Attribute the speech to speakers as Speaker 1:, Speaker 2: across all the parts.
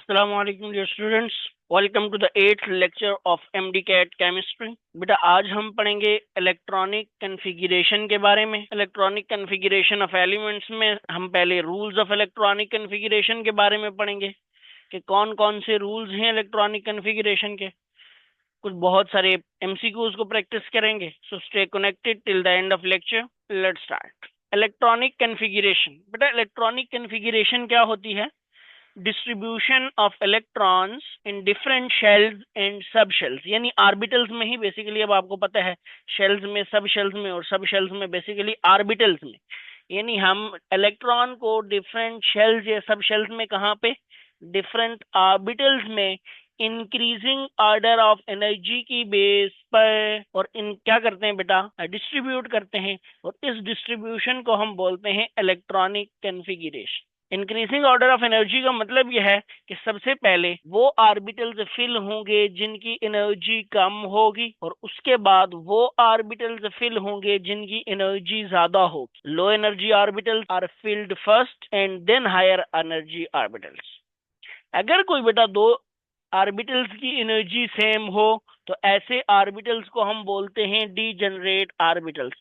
Speaker 1: Assalamu alaikum dear students. Welcome to the 8th lecture of MD-CAT Chemistry. बेटा आज हम पढ़ेंगे इलेक्ट्रॉनिक कन्फिगरेशन के बारे में। इलेक्ट्रॉनिक कन्फिगरेशन ऑफ एलिमेंट्स में हम पहले रूल्स ऑफ इलेक्ट्रॉनिक कन्फिगरेशन के बारे में पढ़ेंगे कि कौन कौन से रूल्स हैं इलेक्ट्रॉनिक कन्फिगरेशन के। कुछ बहुत सारे एमसीक्यूज को प्रैक्टिस करेंगे। So stay connected till the end of lecture. Let's start. Electronic configuration. बेटा इलेक्ट्रॉनिक कन्फिगरेशन क्या होती है? Distribution of electrons in different shells and सब शेल्स, यानी ऑर्बिटल्स में ही बेसिकली। अब आपको पता है शेल्स में, सब शेल्स में और सब शेल्स में बेसिकली ऑर्बिटल्स में, यानी हम इलेक्ट्रॉन को डिफरेंट शेल्स या सब शेल्स में कहाँ पे? डिफरेंट ऑर्बिटल्स में इंक्रीजिंग ऑर्डर ऑफ एनर्जी की बेस पर और इन क्या करते हैं बेटा? डिस्ट्रीब्यूट करते हैं, और इस डिस्ट्रीब्यूशन को हम बोलते हैं electronic configuration. Increasing order of energy का मतलब यह है कि सबसे पहले वो ऑर्बिटल्स फिल होंगे जिनकी एनर्जी कम होगी, और उसके बाद वो ऑर्बिटल्स फिल होंगे जिनकी एनर्जी ज्यादा होगी। Low energy orbitals are filled first and then higher energy orbitals. अगर कोई बेटा दो ऑर्बिटल्स की एनर्जी सेम हो तो ऐसे ऑर्बिटल्स को हम बोलते हैं degenerate orbitals.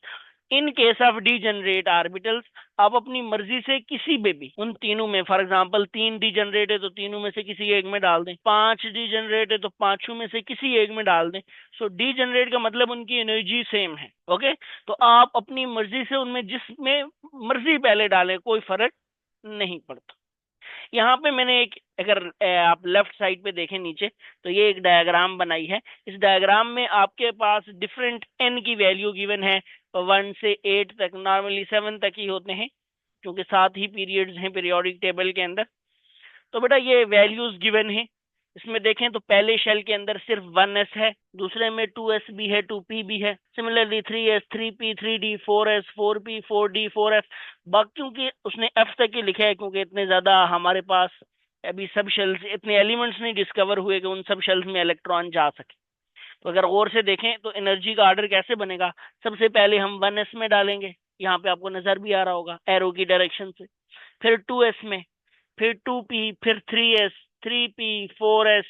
Speaker 1: In case of degenerate orbitals आप अपनी मर्जी से किसी भी उन तीनों में, फॉर एग्जांपल 3 डीजेनरेट है तो तीनों में से किसी एक में डाल दें, 5 डीजेनरेट है तो पांचों में से किसी एक में डाल दें। सो डीजेनरेट का मतलब उनकी एनर्जी सेम है। ओके, तो आप अपनी मर्जी से उनमें जिसमें मर्जी पहले डालें, कोई फर्क नहीं पड़ता। यहाँ पे मैंने एक, अगर आप लेफ्ट साइड पे देखें नीचे, तो ये एक डायग्राम बनाई है। इस डायग्राम में आपके पास डिफरेंट एन की वैल्यू गिवन है। 1 से 8 तक, नॉर्मली 7 तक ही होते हैं क्योंकि 7 ही पीरियड्स हैं पीरियोडिक टेबल के अंदर। तो बेटा ये वैल्यूज गिवन है। इसमें देखें तो पहले शेल के अंदर सिर्फ 1s है, दूसरे में 2s भी है, 2p भी है। Similarly 3s, 3p, 3d, 4s, 4p, 4d, 4f। बाकियों की उसने f तक ही लिखा है क्योंकि इतने ज्यादा हमारे पास अभी सब शेल्स, इतने एलिमेंट्स नहीं डिस्कवर हुए कि उन सब शेल्स में इलेक्ट्रॉन जा सके। तो अगर गौर से देखें तो एनर्जी का ऑर्डर कैसे बनेगा? सबसे पहले हम 1s में डालेंगे, यहाँ पे आपको नजर भी आ रहा होगा एरो की डायरेक्शन से, फिर 2s में, फिर 2p, फिर 3s, 3p, 4s,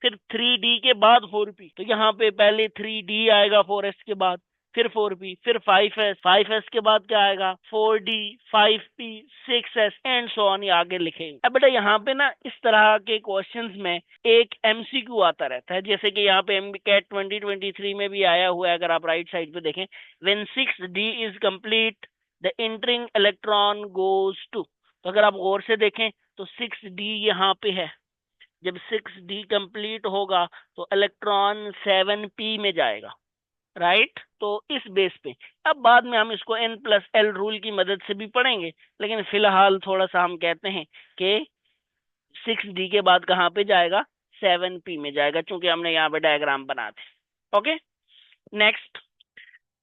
Speaker 1: फिर 3d के बाद 4p। तो यहाँ पे पहले 3d आएगा 4s के बाद, फिर 4p, फिर 5s, 5s के बाद क्या आएगा? 4d, 5p, 6s and so on, आगे लिखेंगे। अब बेटा यहाँ पे ना इस तरह के क्वेश्चंस में एक एमसीक्यू आता रहता है, जैसे कि यहाँ पे MD-CAT 2023 में भी आया हुआ है। अगर आप राइट साइड पे देखें, when 6d is complete the entering electron goes to. तो अगर आप गौर से देखें तो 6d यहाँ पे है। जब 6d कंप्लीट होगा तो इलेक्ट्रॉन 7p में जाएगा, राइट? तो इस बेस पे अब बाद में हम इसको n+l रूल की मदद से भी पढ़ेंगे, लेकिन फिलहाल थोड़ा सा हम कहते हैं कि 6d के बाद कहाँ पे जाएगा? 7p में जाएगा, क्योंकि हमने यहाँ पे डायग्राम बना थे। Okay, next.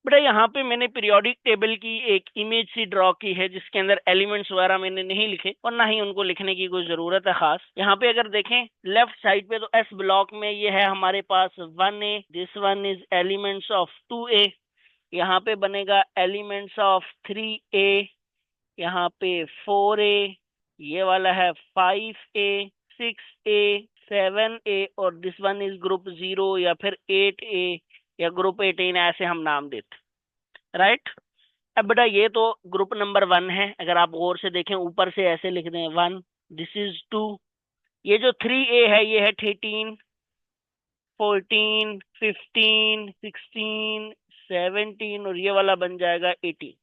Speaker 1: बेटा यहाँ पे मैंने पीरियोडिक टेबल की एक इमेज सी ड्रॉ की है जिसके अंदर एलिमेंट्स वगैरह मैंने नहीं लिखे और ना ही उनको लिखने की कोई जरूरत है खास। यहाँ पे अगर देखें लेफ्ट साइड पे तो एस ब्लॉक में ये है हमारे पास 1a, this one is elements of 2a, यहाँ पे बनेगा एलिमेंट्स ऑफ 3a, यहाँ पे 4a, ये वाला है 5a, 6a, 7a, और दिस वन इज ग्रुप 0 या फिर 8a या ग्रुप 18, ऐसे हम नाम देते, राइट? अब बेटा ये तो ग्रुप नंबर 1 है। अगर आप गौर से देखें ऊपर से ऐसे लिख दें 1, दिस इज 2। ये जो 3a है ये है 13, 14, 15, 16, 17, और ये वाला बन जाएगा 18।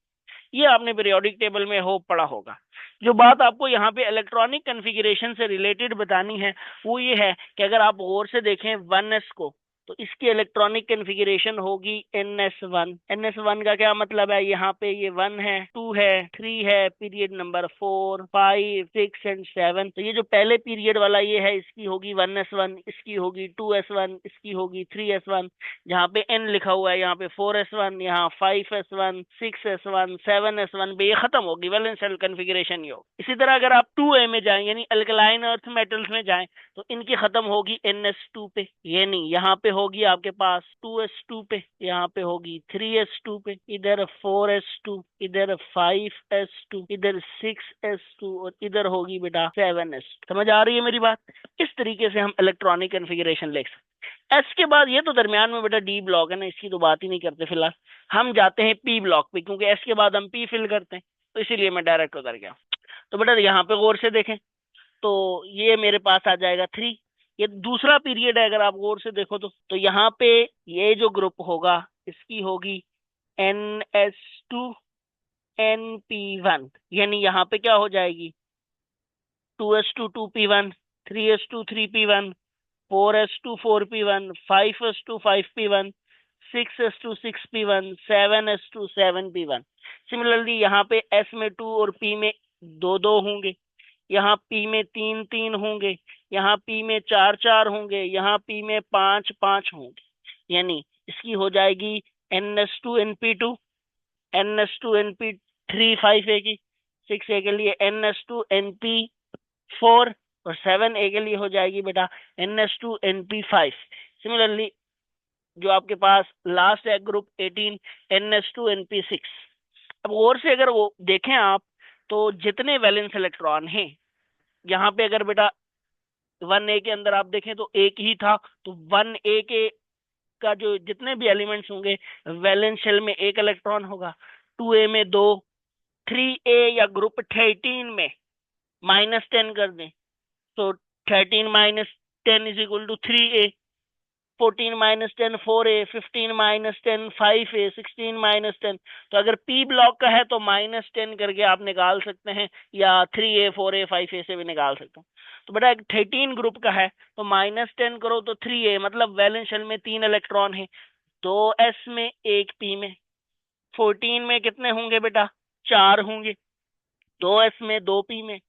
Speaker 1: ये आपने पीरियोडिक टेबल में होप पढ़ा होगा। जो बात आपको यहाँ पे इलेक्ट्रॉनिक कन्फिगरेशन से रिलेटेड बतानी है वो ये है कि अगर आप गौर से देखें 1s को, तो इसकी इलेक्ट्रॉनिक कन्फिगरेशन होगी ns1। ns1 का क्या मतलब है? यहाँ पे ये 1 है, 2 है, 3 है, पीरियड नंबर 4, 5, 6 एंड 7। तो ये जो पहले पीरियड वाला ये है, इसकी होगी 1s1, इसकी होगी 2s1, इसकी होगी 3s1। जहाँ पे n लिखा हुआ है यहाँ पे 4s1, यहाँ 5s1, 6s1, 7s1 पे ये खत्म होगी वैलेंस शेल कन्फिगरेशन ये हो। इसी तरह अगर आप 2a में जाएं यानी अल्कलाइन अर्थ मेटल्स में जाएं तो इनकी खत्म होगी ns2 पे, ये नहीं, यहाँ पे होगी आपके पास 2s2 पे, यहाँ पे होगी 3s2 पे, इधर 4s2, इधर 5s2, इधर 6s2 और इधर होगी बेटा 7s2। समझ आ रही है मेरी बात? इस तरीके से हम इलेक्ट्रॉनिक कॉन्फ़िगरेशन लिख सकते हैं। एस के बाद ये तो दरमियान में बेटा डी ब्लॉक है ना, इसकी तो बात ही नहीं करते फिलहाल। हम जाते हैं पी ब्लॉक पे, क्योंकि एस के बाद हम पी फिल करते हैं, तो इसीलिए मैं डायरेक्ट उतर गया। तो बेटा यहाँ पे गौर से देखें तो ये मेरे पास आ जाएगा 3। ये दूसरा पीरियड है, अगर आप गौर से देखो तो यहाँ पे ये जो ग्रुप होगा इसकी होगी NS2NP1, यानी यहाँ पे क्या हो जाएगी 2s2 2p1, 3s2 3p1, 4s2 4p1, 5s2 5p1, 6s2 6p1, 7s2 7p1। Similarly यहाँ पे s में 2 और p में 2 2 होंगे, यहाँ P में 3 3 होंगे, यहाँ P में 4 4 होंगे, यहाँ P में 5 5 होंगे, यानी इसकी हो जाएगी NS2NP2, NS2NP3 5 ए की, 6 ए के लिए NS2NP4 और 7 ए के लिए हो जाएगी बेटा NS2NP5। सिमिलरली जो आपके पास लास्ट है ग्रुप 18 NS2NP6। अब और से अगर वो देखें आप तो जितने वैलेंस इलेक्ट्रॉन हैं यहाँ पे, अगर बेटा 1a के अंदर आप देखें तो एक ही था, तो 1a के का जो जितने भी एलिमेंट्स होंगे वैलेंस शेल में एक इलेक्ट्रॉन होगा, 2a में 2, 3a या ग्रुप 13 में -10 कर दें तो 13 - 10 is equal to 3a, 14 - 10 4a, 15 - 10 5a, 16 - 10। तो अगर p ब्लॉक का है तो -10 करके आप निकाल सकते हैं, या 3a 4a 5a से भी निकाल सकते हैं। तो बेटा 13 ग्रुप का है तो -10 करो तो 3a, मतलब वैलेंस शेल में 3 इलेक्ट्रॉन है, 2s में 1 p में। 14 में कितने होंगे बेटा 4 होंगे, 2s में 2 p में।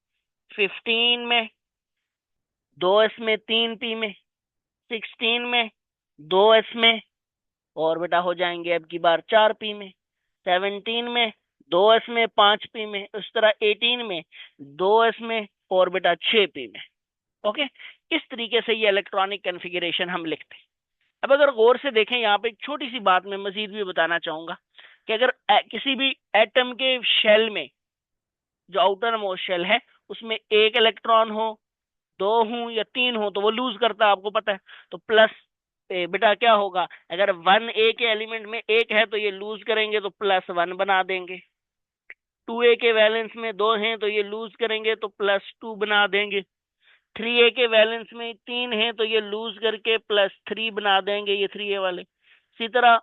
Speaker 1: 15 में 2s में 3 p में। 16 में 2s में और बेटा हो जाएंगे अब की बार 4 p में। 17 में 2s में 5 p में। उस तरह 18 में 2s में और बेटा 6 p में। ओके, इस तरीके से ये इलेक्ट्रॉनिक कॉन्फ़िगरेशन हम लिखते हैं। अब अगर गौर से देखें यहाँ पे एक छोटी सी बात मैं मजीद भी बताना चाहूंगा कि अगर किसी भी एटम के शेल में, जो आउटर मोस्ट शेल है, उसमें एक इलेक्ट्रॉन हो, 2 हो या 3 हो तो वो लूज करता है, आपको पता है। तो प्लस बेटा क्या होगा, अगर 1a के एलिमेंट में एक है तो ये लूज करेंगे तो +1 बना देंगे। 2a के वैलेंस में 2 हैं तो ये लूज करेंगे तो +2 बना देंगे। 3a के वैलेंस में 3 हैं तो ये लूज करके +3 बना देंगे, ये 3a वाले। इसी तरह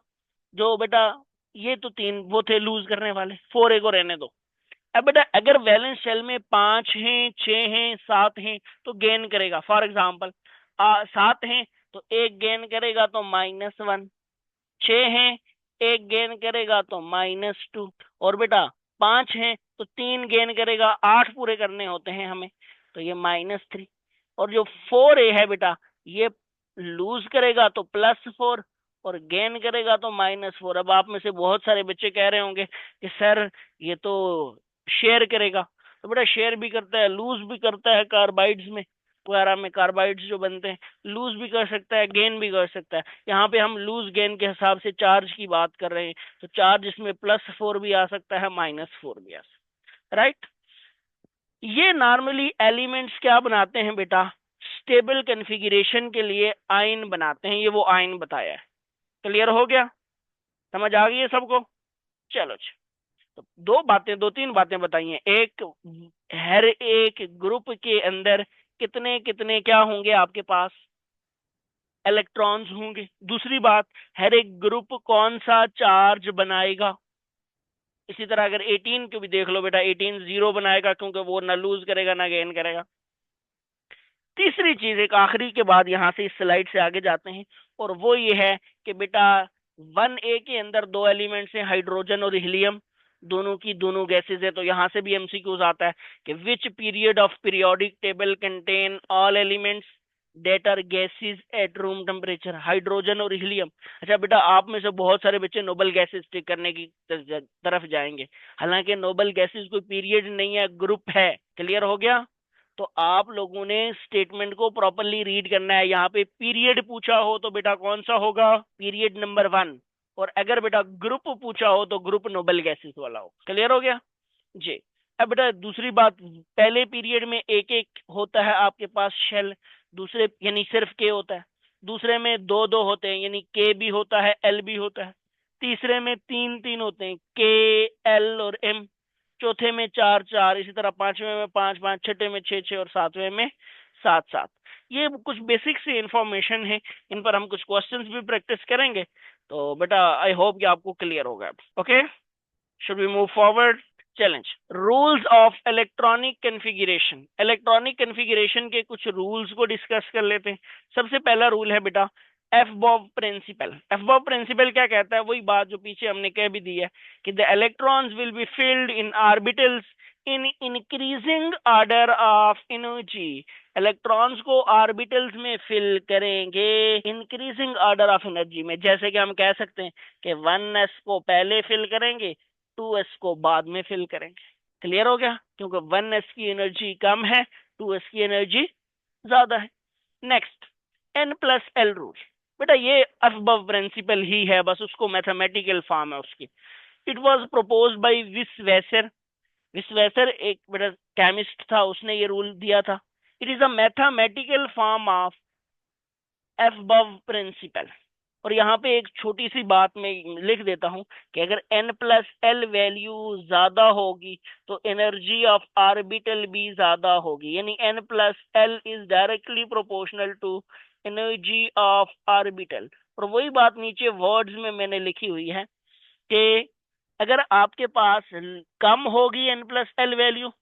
Speaker 1: जो बेटा ये तो 3 वो थे लूज करने वाले, 4a को रहने दो। अब बेटा अगर वैलेंस शेल में 5 हैं, 6 हैं, 7 हैं तो गेन करेगा। फॉर एग्जांपल 7 हैं तो एक गेन करेगा तो -1, 6 हैं एक गेन करेगा तो -2, और बेटा 5 हैं तो 3 गेन करेगा, 8 पूरे करने होते हैं हमें, तो ये -3। और जो 4a है बेटा ये लूज करेगा तो +4 और गेन करेगा तो -4। अब आप में से बहुत सारे बच्चे कह रहे होंगे कि सर ये तो शेयर करेगा, तो बेटा शेयर भी करता है, लूज भी करता है। कार्बाइड्स में वगैरह में कार्बाइड्स जो बनते हैं, लूज भी कर सकता है, गेन भी कर सकता है। यहाँ पे हम लूज गेन के हिसाब से चार्ज की बात कर रहे हैं, तो चार्ज इसमें +4 भी आ सकता है, -4 भी आ सकता है, राइट। ये नॉर्मली एलिमेंट्स क्या बनाते हैं बेटा, स्टेबल कॉन्फ़िगरेशन के लिए आयन बनाते हैं। ये वो आयन बताया है, क्लियर हो गया, समझ आ गई है सबको? चलो तो दो तीन बातें बताई हैं। एक, हर एक ग्रुप के अंदर कितने कितने क्या होंगे आपके पास इलेक्ट्रॉन्स होंगे। दूसरी बात, हर एक ग्रुप कौन सा चार्ज बनाएगा। इसी तरह अगर 18 को भी देख लो बेटा, 18 0 बनाएगा क्योंकि वो ना लूज करेगा ना गेन करेगा। तीसरी चीज, एक आखिरी के बाद यहां से इस स्लाइड से आगे जाते हैं, और वो ये है कि बेटा 1a के अंदर 2 एलिमेंट्स हैं, हाइड्रोजन और हीलियम, दोनों की दोनों गैसेज है। तो यहां से भी एमसीक्यूज आता है कि which period of periodic table contain all elements that are gases at room temperature, hydrogen और हीलियम। अच्छा बेटा आप में से बहुत सारे बच्चे नोबल गैसेज टिक करने की तरफ जाएंगे, हालांकि नोबल गैसेज कोई पीरियड नहीं है, ग्रुप है। क्लियर हो गया? तो आप लोगों ने स्टेटमेंट को प्रॉपरली रीड करना है। यहाँ पे पीरियड पूछा हो तो बेटा कौन सा होगा, पीरियड नंबर 1। और अगर बेटा ग्रुप पूछा हो तो ग्रुप नोबल गैसेस वाला हो। क्लियर हो गया जी। अब बेटा दूसरी बात, पहले पीरियड में एक एक होता है आपके पास शेल, दूसरे यानी सिर्फ के होता है, दूसरे में दो दो होते हैं यानी के भी होता है एल भी होता है, तीसरे में तीन तीन होते हैं के एल और एम, चौथे में चार चार, इसी तरह पांचवें में पांच पांच, छठे में छह छह और सातवें में सात सात। ये कुछ बेसिक सी इंफॉर्मेशन है, इन पर हम कुछ क्वेश्चंस भी प्रैक्टिस करेंगे। तो बेटा आई होप कि आपको क्लियर होगा। Okay, should we move forward. Challenge, rules of electronic configuration. Electronic configuration के कुछ रूल्स को डिस्कस कर लेते हैं। सबसे पहला रूल है बेटा एफबॉब प्रिंसिपल। एफबॉब प्रिंसिपल क्या कहता है, वही बात जो पीछे हमने कह भी दी है कि the electrons will be filled in orbitals in increasing order of energy. Electrons को ऑर्बिटल्स में फिल करेंगे इंक्रीजिंग ऑर्डर ऑफ एनर्जी में। जैसे कि हम कह सकते हैं कि 1s को पहले फिल करेंगे, 2s को बाद में फिल करेंगे। क्लियर हो गया, क्योंकि 1s की एनर्जी कम है, 2s की एनर्जी ज्यादा है। Next, n plus L rule. बेटा ये अबव प्रिंसिपल ही है, बस उसको मैथमेटिकल फॉर्म है उसकी। It was proposed by Wiswesser. Wiswesser एक बेटा केमिस्ट था, उसने ये रूल दिया था। It is a mathematical form of Aufbau principle. और यहाँ पे एक छोटी सी बात मैं लिख देता हूं कि अगर n प्लस एल वैल्यू ज्यादा होगी तो एनर्जी ऑफ ऑर्बिटल भी ज्यादा होगी, यानी n plus L is directly proportional to energy of orbital. और वही बात नीचे वर्ड्स में मैंने लिखी हुई है कि अगर आपके पास कम होगी n प्लस एल वैल्यू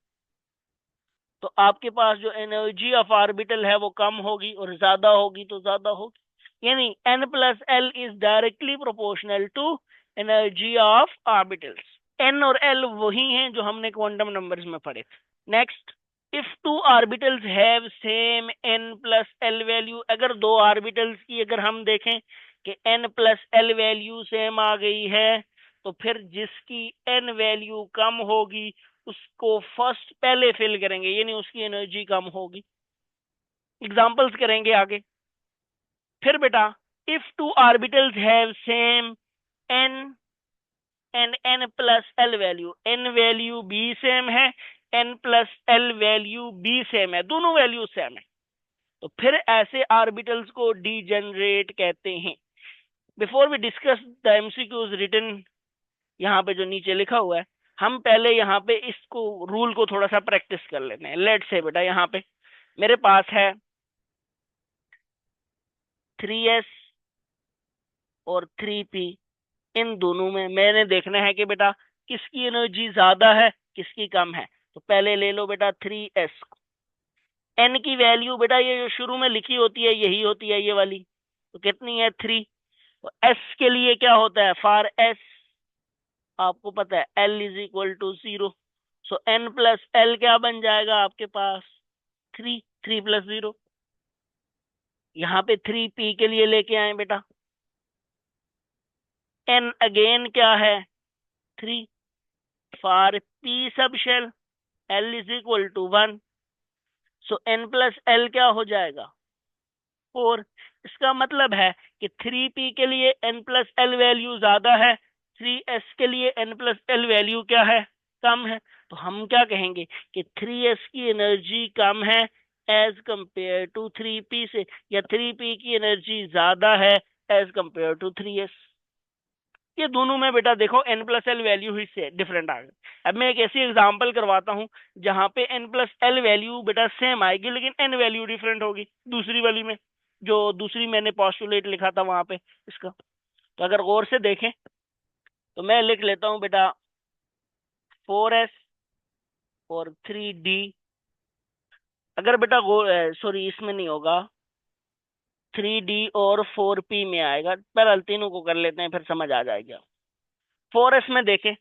Speaker 1: तो आपके पास जो एनर्जी ऑफ ऑर्बिटल है वो कम होगी, और ज्यादा होगी तो ज्यादा होगी, यानी n plus L is directly proportional to energy of orbitals. n और l वही हैं जो हमने क्वांटम नंबर्स में पढ़े थे। Next, if two orbitals have same n plus l value. अगर दो ऑर्बिटल्स की अगर हम देखें कि n plus l value same आ गई है, तो फिर जिसकी n वैल्यू कम होगी उसको फर्स्ट पहले फिल करेंगे, यानी उसकी एनर्जी कम होगी। एग्जांपल्स करेंगे आगे। फिर बेटा, if two orbitals have same n and n plus l value, n value भी सेम है, n प्लस एल वैल्यू भी सेम है, दोनों वैल्यू सेम है, तो फिर ऐसे ऑर्बिटल्स को डीजेनरेट कहते हैं। Before we discuss the MCQs written यहाँ पे जो नीचे लिखा हुआ है, हम पहले यहाँ पे इसको रूल को थोड़ा सा प्रैक्टिस कर लेते हैं। लेट्स से बेटा यहाँ पे मेरे पास है 3s और 3p। इन दोनों में मैंने देखना है कि बेटा किसकी एनर्जी ज्यादा है किसकी कम है। तो पहले ले लो बेटा 3s को। n की वैल्यू बेटा ये जो शुरू में लिखी होती है यही होती है, ये वाली, तो कितनी है 3। तो s के लिए क्या होता है, फॉर s आपको पता है l is equal to 0। So n plus L क्या बन जाएगा आपके पास 3, 3 प्लस 0। यहाँ पे 3p के लिए लेके आए बेटा, n अगेन क्या है 3, for p subshell l is equal to 1। So n plus L क्या हो जाएगा 4। इसका मतलब है कि 3p के लिए n प्लस एल वैल्यू ज्यादा है, 3s के लिए n प्लस एल वैल्यू क्या है, कम है। तो हम क्या कहेंगे कि 3s की एनर्जी कम है एज कंपेयर टू 3p से, या 3p की एनर्जी ज्यादा है एज कंपेयर टू 3s। ये दोनों में बेटा देखो n प्लस एल वैल्यू ही से डिफरेंट आ गए। अब मैं एक ऐसी एग्जांपल करवाता हूं जहां पे n प्लस एल वैल्यू बेटा सेम आएगी लेकिन n वैल्यू डिफरेंट होगी, दूसरी वाली में जो दूसरी मैंने पॉस्टुलेट लिखा था वहां पे इसका। तो अगर गौर से देखें तो मैं लिख लेता हूं बेटा 4s और 3d। अगर बेटा सॉरी इसमें नहीं होगा, 3d और 4p में आएगा। पहले तीनों को कर लेते हैं फिर समझ आ जाएगा। 4s में देखें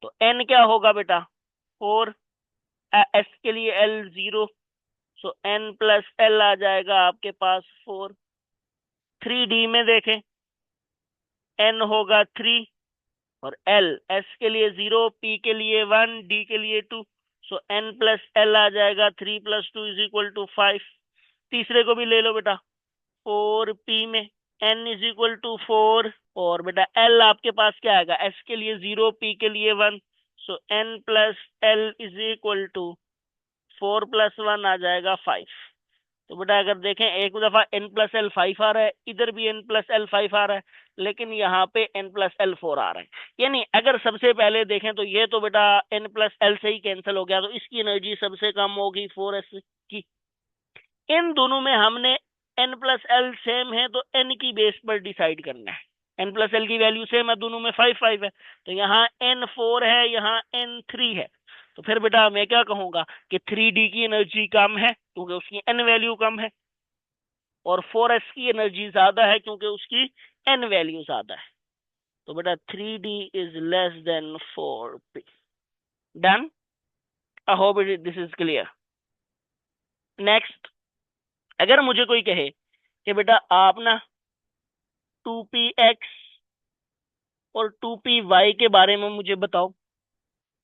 Speaker 1: तो n क्या होगा बेटा 4, s के लिए l 0, so n plus L आ जाएगा आपके पास 4। 3d में देखें n होगा 3 और l, s के लिए 0, p के लिए 1, d के लिए 2, सो n प्लस एल आ जाएगा 3 + 2 = 5। तीसरे को भी ले लो बेटा 4p में n = 4 और बेटा l आपके पास क्या आएगा, s के लिए 0, p के लिए 1, सो n प्लस l = 4 + 1 आ जाएगा 5। तो बेटा अगर देखें एक दफा n प्लस एल 5 आ रहा है, इधर भी n प्लस एल 5 आ रहा है, लेकिन यहाँ पे n प्लस एल 4 आ रहा है। यानी अगर सबसे पहले देखें तो ये तो बेटा n प्लस एल से ही कैंसिल हो गया, तो इसकी एनर्जी सबसे कम होगी 4s की। इन दोनों में हमने n प्लस एल सेम है तो n की बेस पर डिसाइड करना है। n प्लस एल की वैल्यू सेम है, दोनों में 5 है, तो यहाँ n 4 है, यहाँ n 3 है। तो फिर बेटा मैं क्या कहूंगा कि 3d की एनर्जी कम है क्योंकि उसकी n वैल्यू कम है, और 4s की एनर्जी ज्यादा है क्योंकि उसकी n वैल्यू ज्यादा है। तो बेटा 3d is less then 4p। Done. I hope this is clear. Next, अगर मुझे कोई कहे कि बेटा आप ना 2px और 2py के बारे में मुझे बताओ,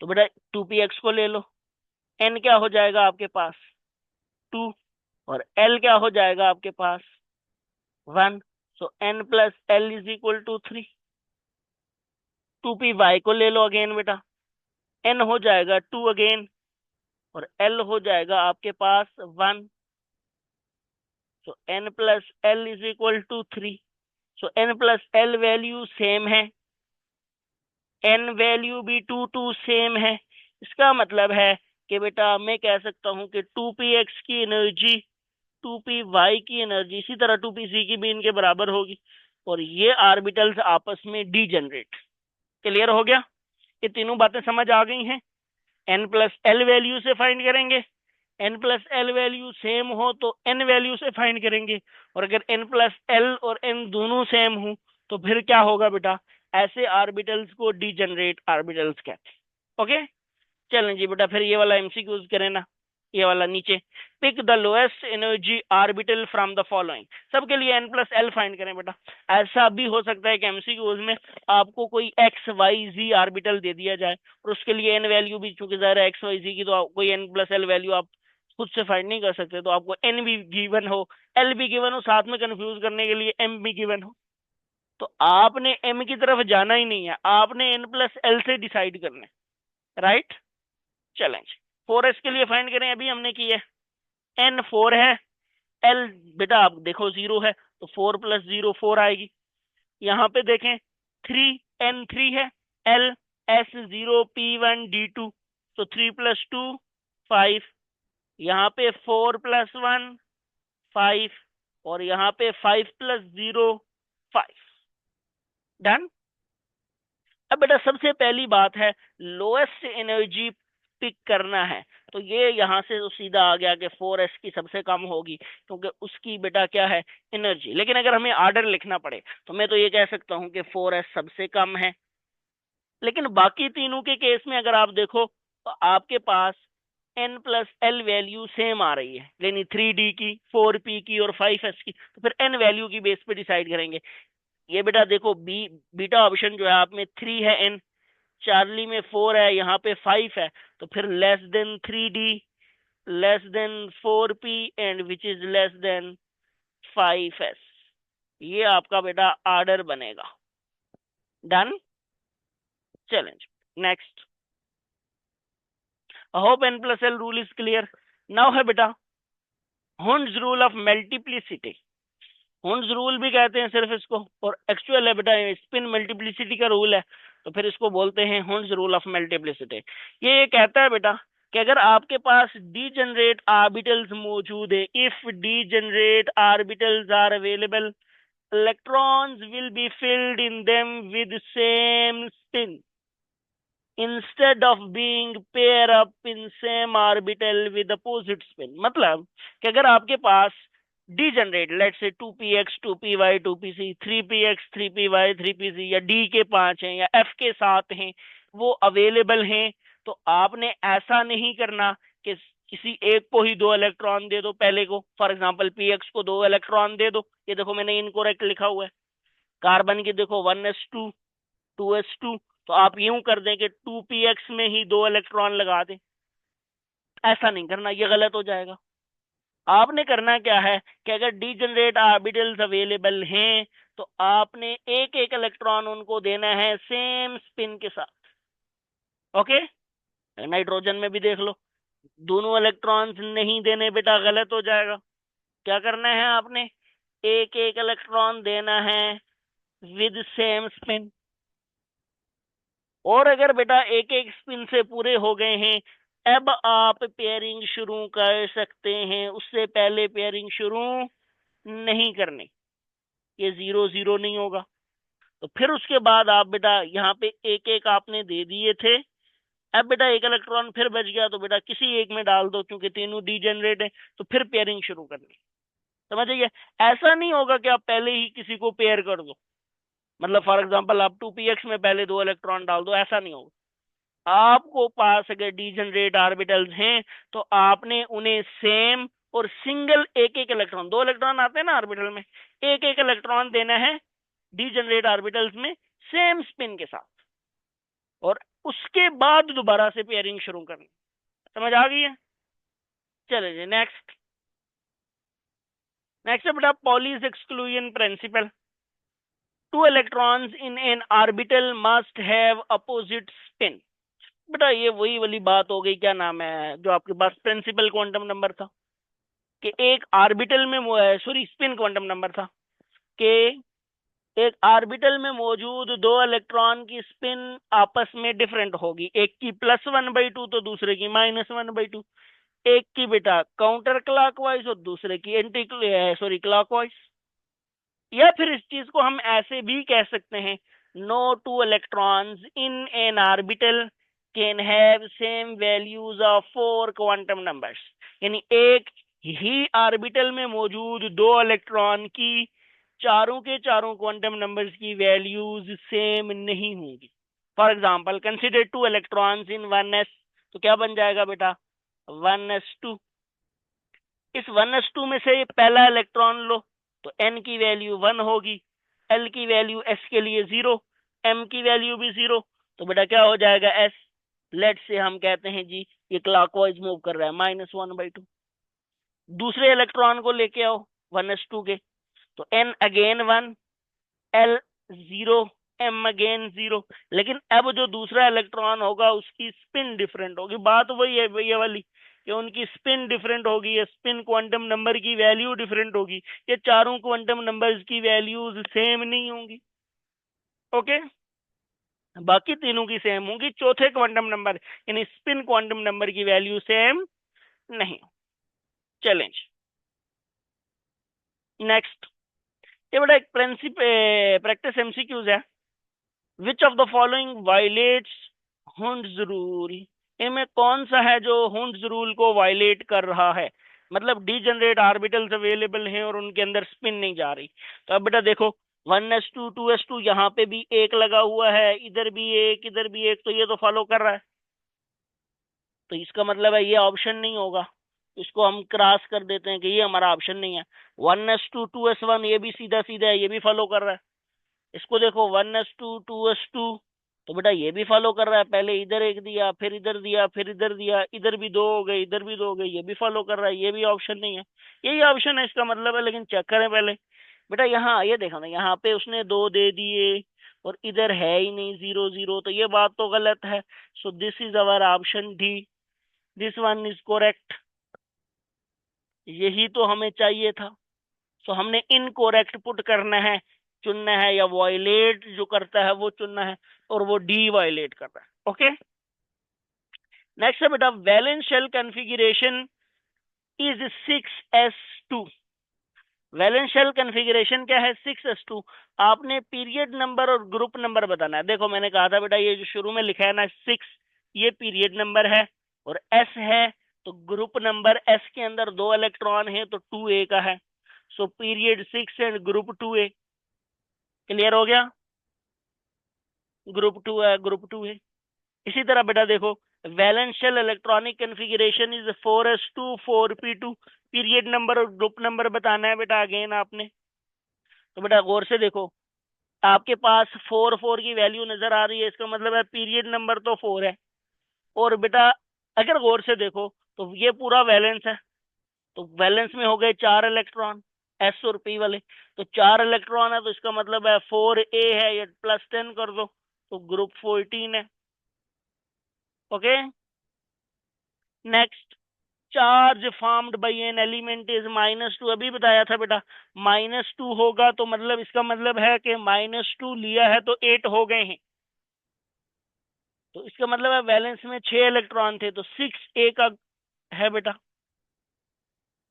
Speaker 1: तो बेटा 2px को ले लो, n क्या हो जाएगा आपके पास 2, और l क्या हो जाएगा आपके पास 1, so n plus l = 3। 2py को ले लो अगेन बेटा, n हो जाएगा 2 अगेन, और l हो जाएगा आपके पास 1, सो n प्लस l = 3। सो n plus l value same है, n वैल्यू भी 2 सेम है। इसका मतलब है कि बेटा मैं कह सकता हूं कि 2px की एनर्जी 2py की एनर्जी इसी तरह 2pc की भी इनके बराबर होगी, और ये ऑर्बिटल्स आपस में डीजनरेट। क्लियर हो गया? ये तीनों बातें समझ आ गई हैं। n प्लस एल वैल्यू से फाइंड करेंगे, n plus l value same हो तो n वैल्यू से फाइंड करेंगे, और अगर n प्लस एल और n दोनों सेम हो तो फिर क्या होगा बेटा, ऐसे ऑर्बिटल्स को डीजनरेट ऑर्बिटल्स कहते हैं। ओके, चलें जी बेटा, फिर ये वाला एमसीक्यूज करें ना। ये वाला नीचे, pick the lowest energy orbital from the following, सबके लिए n प्लस एल फाइंड करें बेटा। ऐसा भी हो सकता है कि एमसीक्यूज में आपको कोई एक्स वाई जी ऑर्बिटल दे दिया जाए, और उसके लिए n वैल्यू भी, चूंकि ज़ाहिर है एक्स वाई जी की, तो कोई n प्लस एल वैल्यू आप खुद से फाइंड नहीं कर सकते, तो आपको n भी गिवन हो, l भी गिवन हो, साथ में कंफ्यूज करने के लिए m भी गिवन हो, तो आपने m की तरफ जाना ही नहीं है, आपने n प्लस एल से डिसाइड करना है। राइट, चलेंगे 4s के लिए फाइंड करें, अभी हमने की है n 4 है, l बेटा आप देखो 0 है, तो 4 + 0 4 आएगी। यहाँ पे देखें 3 n 3 है, l s 0 p 1 d 2, तो 3 + 2 5, यहाँ पे 4 + 1 5, और यहाँ पे 5 + 0 5। डन। अब बेटा सबसे पहली बात है लोएस्ट एनर्जी पिक करना है, तो ये यहाँ से तो सीधा आ गया कि 4s की सबसे कम होगी क्योंकि उसकी बेटा क्या है एनर्जी। लेकिन अगर हमें ऑर्डर लिखना पड़े तो मैं तो ये कह सकता हूँ कि 4s सबसे कम है। लेकिन बाकी तीनों के केस में अगर आप देखो तो आपके पास n plus l value same आ रही है, यानी 3d की, 4p की और 5s की, तो फिर n वैल्यू की बेस पे डिसाइड करेंगे। ये बेटा देखो बीटा ऑप्शन जो है आप में 3 है, n चार्ली में 4 है, यहाँ पे 5 है, तो फिर less than 3d, less than 4p, and which is less then 5s। ये आपका बेटा ऑर्डर बनेगा। Done. Challenge next, hope n plus L rule is clear now. है बेटा Hund's rule of multiplicity, Hund's rule भी कहते हैं सिर्फ इसको, और एक्चुअल है बेटा स्पिन मल्टीप्लिसिटी का रूल है, तो फिर इसको बोलते हैं हुंड्स रूल ऑफ मल्टीप्लिसिटी। ये कहता है बेटा कि अगर आपके पास डीजनरेट ऑर्बिटल्स मौजूद है, if degenerate orbitals are available, electrons will be filled in them with same spin instead of being pair up in same orbital with opposite spin. मतलब कि अगर आपके पास डीजनरेट लेट से 2px 2py 2pc 3px 3py 3pc या d के 5 हैं या f के 7 हैं, वो अवेलेबल हैं, तो आपने ऐसा नहीं करना कि किसी एक को ही 2 इलेक्ट्रॉन दे दो, पहले को फॉर एग्जांपल px को 2 इलेक्ट्रॉन दे दो। ये देखो मैंने इनकोरेक्ट लिखा हुआ है, कार्बन की देखो 1s2 2s2, तो आप यूं कर दें कि 2px में ही 2 इलेक्ट्रॉन लगा दें, ऐसा नहीं करना, ये गलत हो जाएगा। आपने करना क्या है कि अगर डीजनरेट ऑर्बिटल्स अवेलेबल हैं तो आपने एक एक इलेक्ट्रॉन उनको देना है सेम स्पिन के साथ। ओके, नाइट्रोजन में भी देख लो, दोनों इलेक्ट्रॉन्स नहीं देने बेटा, गलत हो जाएगा। क्या करना है आपने, एक एक इलेक्ट्रॉन देना है विद सेम स्पिन। और अगर बेटा एक एक स्पिन से पूरे हो गए हैं, अब आप पेयरिंग शुरू कर सकते हैं, उससे पहले पेयरिंग शुरू नहीं करनी, ये 0 0 नहीं होगा। तो फिर उसके बाद आप बेटा यहाँ पे एक एक आपने दे दिए थे, अब बेटा एक इलेक्ट्रॉन फिर बच गया तो बेटा किसी एक में डाल दो, क्योंकि तीनों डीजेनरेट है, तो फिर पेयरिंग शुरू करनी। समझ आइए, ऐसा नहीं होगा कि आप पहले ही किसी को पेयर कर दो, मतलब फॉर एग्जांपल आप 2px में पहले 2 इलेक्ट्रॉन डाल दो, ऐसा नहीं होगा। आपको पास अगर डीजनरेट ऑर्बिटल्स हैं तो आपने उन्हें सेम और सिंगल एक एक इलेक्ट्रॉन, 2 इलेक्ट्रॉन आते हैं ना ऑर्बिटल में, एक एक इलेक्ट्रॉन देना है डीजनरेट ऑर्बिटल्स में सेम स्पिन के साथ, और उसके बाद दोबारा से पेयरिंग शुरू करनी। समझ आ गई है? चले जी नेक्स्ट। नेक्स्ट है बेटा Pauli's exclusion principle. To electrons in an orbital must have opposite spin. बेटा ये वही वाली बात हो गई, क्या नाम है, जो आपके पास प्रिंसिपल क्वांटम नंबर था कि एक ऑर्बिटल में, सॉरी स्पिन क्वांटम नंबर था कि एक ऑर्बिटल में मौजूद 2 इलेक्ट्रॉन की स्पिन आपस में डिफरेंट होगी, एक की +1/2 तो दूसरे की -1/2, एक की बेटा काउंटर क्लॉकवाइज और दूसरे की एंटी क्लॉकवाइज। या फिर इस चीज को हम ऐसे भी कह सकते हैं, no two electrons in an orbital can have same values of 4 quantum numbers. यानी एक ही ऑर्बिटल में मौजूद 2 इलेक्ट्रॉन की चारों के चारों क्वांटम नंबर्स की वैल्यूज सेम नहीं होंगी। For example consider 2 electrons in 1s, तो क्या बन जाएगा बेटा 1s2। इस 1s2 में से पहला इलेक्ट्रॉन लो तो n की वैल्यू 1 होगी, l की वैल्यू s के लिए 0, m की वैल्यू भी 0, तो बेटा क्या हो जाएगा s। लेट से हम कहते हैं जी ये क्लॉकवाइज मूव कर रहा है -1/2। दूसरे इलेक्ट्रॉन को लेके आओ 1s2 के, तो n again 1, l 0, m again 0। लेकिन अब जो दूसरा इलेक्ट्रॉन होगा उसकी स्पिन डिफरेंट होगी। बात वही है ये वाली कि उनकी स्पिन डिफरेंट होगी, या स्पिन क्वांटम नंबर की वैल्यू डिफरेंट होगी, ये चारों क्वांटम नंबर्स की वैल्यूज सेम नहीं होंगी। ओके, बाकी तीनों की सेम होंगी, चौथे क्वांटम नंबर यानी स्पिन क्वांटम नंबर की वैल्यू सेम नहीं। चैलेंज नेक्स्ट, ये बड़ा एक प्रैक्टिस एमसीक्यूज है। Which of the following violets Hund's rule. इनमें कौन सा है जो हुंड्स रूल को वायलेट कर रहा है, मतलब डीजनरेट ऑर्बिटल्स अवेलेबल हैं और उनके अंदर स्पिन नहीं जा रही। तो अब बेटा देखो 1s2 2s2 यहाँ पे भी एक लगा हुआ है, इधर भी एक इधर भी एक, तो ये तो फॉलो कर रहा है, तो इसका मतलब है ये ऑप्शन नहीं होगा। इसको हम क्रॉस कर देते हैं कि ये हमारा ऑप्शन नहीं है। 1s2 2s1 ये भी सीधा सीधा है, ये भी फॉलो कर रहा है। इसको देखो 1s2 2s2, तो बेटा ये भी फॉलो कर रहा है, पहले इधर एक दिया फिर इधर दिया फिर इधर दिया, इधर भी 2 हो गए इधर भी 2 हो गए, ये भी फॉलो कर रहा है, ये भी ऑप्शन नहीं है, यही ऑप्शन है इसका मतलब है। लेकिन चेक करें पहले बेटा, यहाँ ये देखो ना, यहाँ पे उसने 2 दे दिए और इधर है ही नहीं 0 0, तो ये बात तो गलत है। So this is our option D, this one is correct, यही तो हमें चाहिए था। सो हमने इनकोरेक्ट पुट करना है, चुनना है, या वायलेट जो करता है वो चुनना है, और वो डी वायलेट कर रहा है। ओके, नेक्स्ट है बेटा valence shell configuration is 6s2। Valence shell configuration क्या है 6s2। आपने पीरियड नंबर और ग्रुप नंबर बताना है। देखो मैंने कहा था बेटा ये जो शुरू में लिखा है ना 6, ये पीरियड नंबर है, और s है तो ग्रुप नंबर, s के अंदर 2 इलेक्ट्रॉन है तो 2a का है। So period 6 and group 2a। Clear हो गया, ग्रुप 2 है ग्रुप 2 है। इसी तरह बेटा देखो valence shell electronic configuration is 4s2 4p2। Period number और ग्रुप नंबर बताना है बेटा अगेन आपने। तो बेटा गौर से देखो, आपके पास 4 4 की वैल्यू नजर आ रही है, इसका मतलब है पीरियड नंबर तो 4 है। और बेटा अगर गौर से देखो तो ये पूरा वैलेंस है। तो वैलेंस में हो गए 4 इलेक्ट्रॉन, एस और पी वाले। तो 4 इलेक्ट्रॉन है तो इसका मतलब है 4a है, ये +10 कर दो तो ग्रुप 14 है। Okay, next, charge formed by an element is -2। अभी बताया था बेटा, -2 होगा तो मतलब इसका मतलब है कि -2 लिया है तो 8 हो गए हैं। तो इसका मतलब है वैलेंस में 6 इलेक्ट्रॉन थे तो 6a का है बेटा।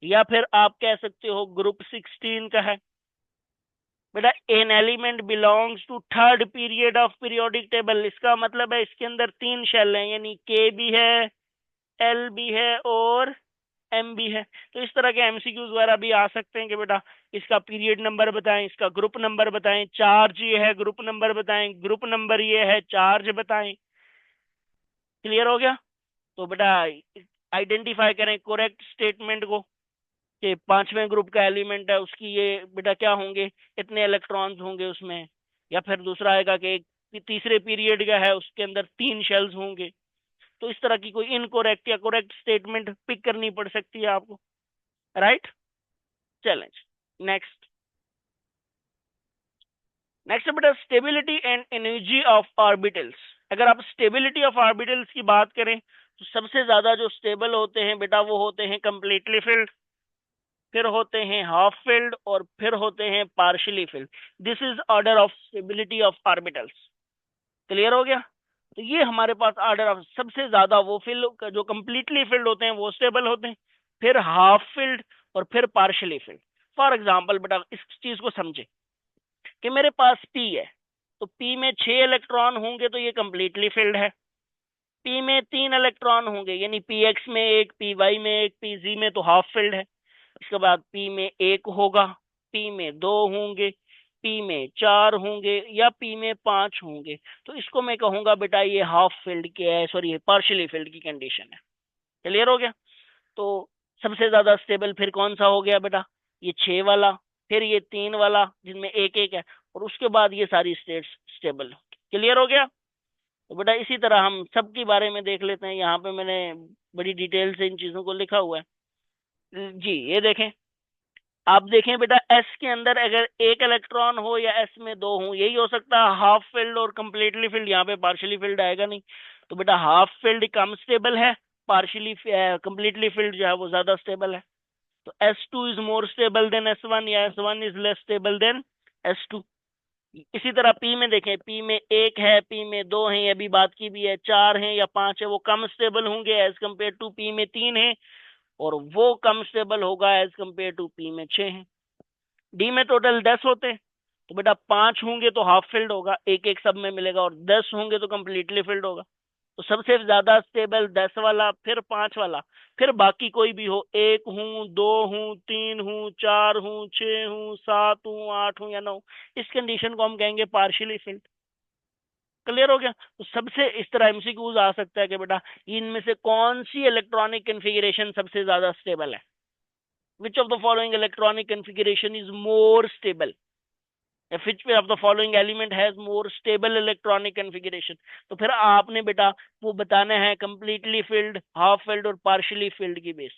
Speaker 1: या फिर आप कह सकते हो ग्रुप 16 का है बेटा। An element belongs to third period of periodic table, इसका मतलब है इसके अंदर 3 शेल हैं, यानी के भी है, एल भी है और एम भी है। तो इस तरह के एमसीक्यूज वगैरह भी आ सकते हैं कि बेटा इसका पीरियड नंबर बताएं, इसका ग्रुप नंबर बताएं, चार्ज ये है, ग्रुप नंबर बताएं, ग्रुप नंबर ये है, चार्ज बताएं। क्लियर हो गया? तो बेटा आइडेंटिफाई करें कोरेक्ट स्टेटमेंट को कि पांचवें ग्रुप का एलिमेंट है उसकी ये बेटा क्या होंगे, इतने इलेक्ट्रॉन्स होंगे उसमें। या फिर दूसरा आएगा कि एक तीसरे पीरियड का है उसके अंदर 3 शेल्स होंगे। तो इस तरह की कोई इनकोरेक्ट या कोरेक्ट स्टेटमेंट पिक करनी पड़ सकती है आपको, राइट? चैलेंज। नेक्स्ट, नेक्स्ट बेटा stability and energy of orbitals. अगर आप स्टेबिलिटी ऑफ ऑर्बिटल्स की बात करें तो सबसे ज्यादा जो स्टेबल होते हैं बेटा वो होते हैं कंप्लीटली फिल्ड, फिर होते हैं हाफ फिल्ड और फिर होते हैं partially field. This is order of stability of orbitals. Clear हो गया? तो ये हमारे पास ऑर्डर ऑफ, सबसे ज्यादा वो फिल्ड जो कंप्लीटली फिल्ड होते हैं वो स्टेबल होते हैं, फिर हाफ फिल्ड और फिर पार्शियली फिल्ड। फॉर एग्जाम्पल बेटा इस चीज को समझे कि मेरे पास पी है, तो पी में 6 इलेक्ट्रॉन होंगे तो ये कंप्लीटली फिल्ड है। पी में 3 इलेक्ट्रॉन होंगे यानी पी एक्स में एक, पी वाई में एक, पी जी में तो हाफ फिल्ड है। इसके बाद पी में 1 होगा, पी में 2 होंगे, पी में 4 होंगे या पी में 5 होंगे। तो इसको मैं कहूंगा बेटा ये हाफ फिल्ड के है, सॉरी पार्शियली फिल्ड की कंडीशन है। क्लियर हो गया? तो सबसे ज्यादा स्टेबल फिर कौन सा हो गया बेटा, ये 6 वाला, फिर ये 3 वाला जिनमें एक एक है, और उसके बाद ये सारी स्टेट्स स्टेबल। क्लियर हो गया? तो बेटा इसी तरह हम सब के बारे में देख लेते हैं। यहाँ पे मैंने बड़ी डिटेल से इन चीजों को लिखा हुआ है जी। ये देखें, आप देखें बेटा एस के अंदर अगर एक इलेक्ट्रॉन हो या एस में 2 हो, यही हो सकता है हाफ फिल्ड और कंप्लीटली फिल्ड। यहाँ पे पार्शियली फिल्ड आएगा नहीं। तो बेटा हाफ फिल्ड कम स्टेबल है, पार्शियली कंप्लीटली फिल्ड जो है वो ज्यादा स्टेबल है। तो S2 is more stable then S1 या S1 is less stable then S2। इसी तरह पी में देखें, पी में 1 है, पी में 2 है, अभी बात की भी है, 4 है या 5 है, वो कम स्टेबल होंगे एज कंपेयर टू पी में 3 है, और वो कम स्टेबल होगा एज कंपेयर टू पी में 6 है। डी में टोटल 10 होते, तो बेटा 5 होंगे तो हाफ फिल्ड होगा, एक एक सब में मिलेगा, और 10 होंगे तो कंप्लीटली फिल्ड होगा। तो सबसे ज्यादा स्टेबल 10 वाला, फिर 5 वाला, फिर बाकी कोई भी हो, 1 हूं, 2 हूं, 3 हूं, 4 हूं, 6 हूं, 7 हूं, 8 हूं या 9, इस कंडीशन को हम कहेंगे पार्शियली फिल्ड। क्लियर हो गया? तो सबसे इस तरह एमसीक्यूज आ सकता है कि बेटा इनमें से कौन सी इलेक्ट्रॉनिक कन्फिगरेशन सबसे ज्यादा स्टेबल है, which of the following electronic configuration is more stable, which of the following element has more stable electronic configuration। तो फिर आपने बेटा वो बताना है कंप्लीटली फिल्ड, हाफ फिल्ड और पार्शियली फिल्ड की बेस।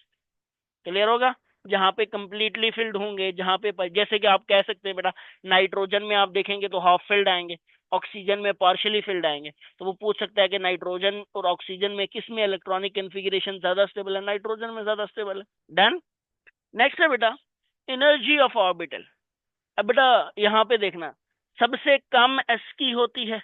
Speaker 1: क्लियर होगा? जहां पे कंप्लीटली फिल्ड होंगे, जहां पे जैसे कि आप कह सकते हैं बेटा नाइट्रोजन में आप देखेंगे तो हाफ फिल्ड आएंगे, ऑक्सीजन में पार्शियली फिल्ड आएंगे। तो वो पूछ सकता है कि नाइट्रोजन और ऑक्सीजन में किस में इलेक्ट्रॉनिक कन्फिगरेशन ज्यादा स्टेबल है? नाइट्रोजन में ज्यादा स्टेबल है। डन। नेक्स्ट है बेटा एनर्जी ऑफ ऑर्बिटल। अब बेटा यहाँ पे देखना, सबसे कम एस की होती है,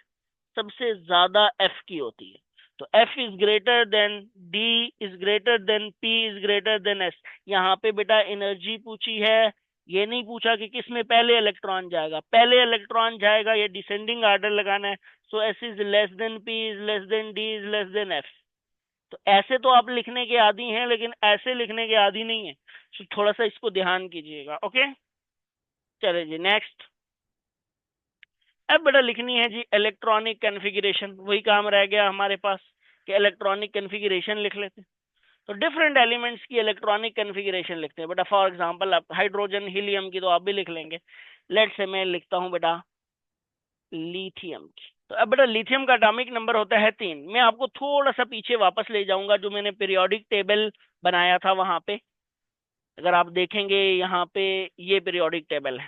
Speaker 1: सबसे ज्यादा एफ की होती है। तो F is greater than d, is greater than p, is greater than S. यहाँ पे बेटा एनर्जी पूछी है, ये नहीं पूछा कि किस में पहले इलेक्ट्रॉन जाएगा। पहले इलेक्ट्रॉन जाएगा, ये डिसेंडिंग आर्डर लगाना है। So s is less than p, is less than d, is less than f. तो ऐसे तो आप लिखने के आदी हैं, लेकिन ऐसे लिखने के आदी नहीं है। सो थोड़ा सा इसको ध्यान कीजिएगा। ओके, चले जी नेक्स्ट। अब बेटा लिखनी है जी इलेक्ट्रॉनिक कन्फिगरेशन, वही काम रह गया हमारे पास कि इलेक्ट्रॉनिक कन्फिगरेशन लिख लेते हैं। तो डिफरेंट एलिमेंट्स की इलेक्ट्रॉनिक कन्फिगरेशन लिखते हैं बेटा। फॉर एग्जांपल आप हाइड्रोजन हीलियम की तो आप भी लिख लेंगे। लेट से मैं लिखता हूं बेटा लिथियम की। तो अब बेटा लिथियम का एटॉमिक नंबर होता है 3। मैं आपको थोड़ा सा पीछे वापस ले जाऊंगा, जो मैंने पीरियोडिक टेबल बनाया था वहां पे। अगर आप देखेंगे यहाँ पे, ये पीरियोडिक टेबल है।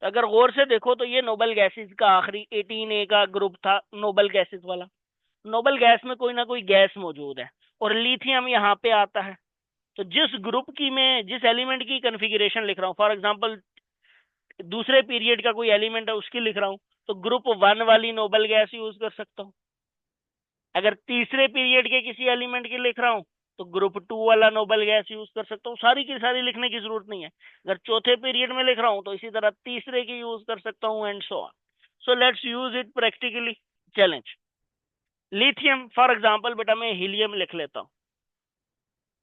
Speaker 1: तो अगर गौर से देखो तो ये नोबल गैसेस का आखिरी 18A का ग्रुप था, नोबल गैसेस वाला। नोबल गैस में कोई ना कोई गैस मौजूद है, और लिथियम यहाँ पे आता है। तो जिस ग्रुप की मैं, जिस एलिमेंट की कन्फिग्रेशन लिख रहा हूँ, फॉर एग्जांपल दूसरे पीरियड का कोई एलिमेंट है उसकी लिख रहा हूँ, तो ग्रुप 1 वाली नोबल गैस यूज कर सकता हूँ। अगर तीसरे पीरियड के किसी एलिमेंट की लिख रहा हूँ तो ग्रुप 2 वाला नोबल गैस यूज कर सकता हूँ। सारी की सारी लिखने की जरूरत नहीं है। अगर चौथे पीरियड में लिख रहा हूँ तो इसी तरह तीसरे की यूज कर सकता हूँ, and so on. So let's use it practically. Challenge lithium, for example बेटा मैं हीलियम लिख लेता हूँ।